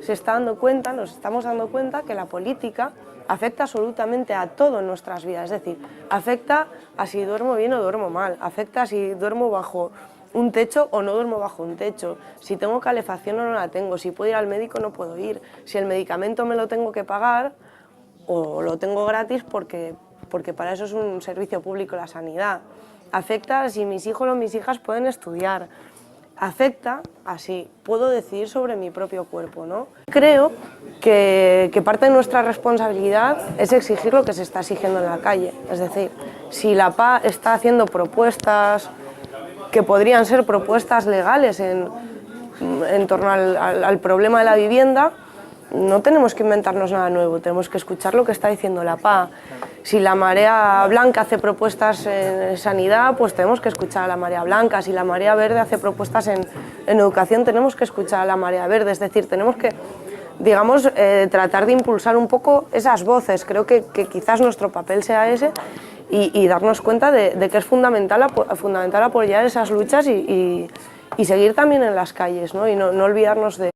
se está dando cuenta, nos estamos dando cuenta que la política afecta absolutamente a todo en nuestras vidas, es decir, afecta a si duermo bien o duermo mal, afecta a si duermo bajo un techo o no duermo bajo un techo, si tengo calefacción o no la tengo, si puedo ir al médico o no puedo ir, si el medicamento me lo tengo que pagar o lo tengo gratis porque para eso es un servicio público la sanidad, afecta a si mis hijos o mis hijas pueden estudiar, afecta a si puedo decidir sobre mi propio cuerpo, ¿no? Creo que parte de nuestra responsabilidad es exigir lo que se está exigiendo en la calle, es decir, si la PA está haciendo propuestas que podrían ser propuestas legales en torno al problema de la vivienda, no tenemos que inventarnos nada nuevo, tenemos que escuchar lo que está diciendo la PA. Si la Marea Blanca hace propuestas en sanidad, pues tenemos que escuchar a la Marea Blanca. Si la Marea Verde hace propuestas en educación, tenemos que escuchar a la Marea Verde. Es decir, tenemos que, digamos, tratar de impulsar un poco esas voces. Creo que quizás nuestro papel sea ese y darnos cuenta de que es fundamental apoyar esas luchas y seguir también en las calles, ¿no? Y no olvidarnos de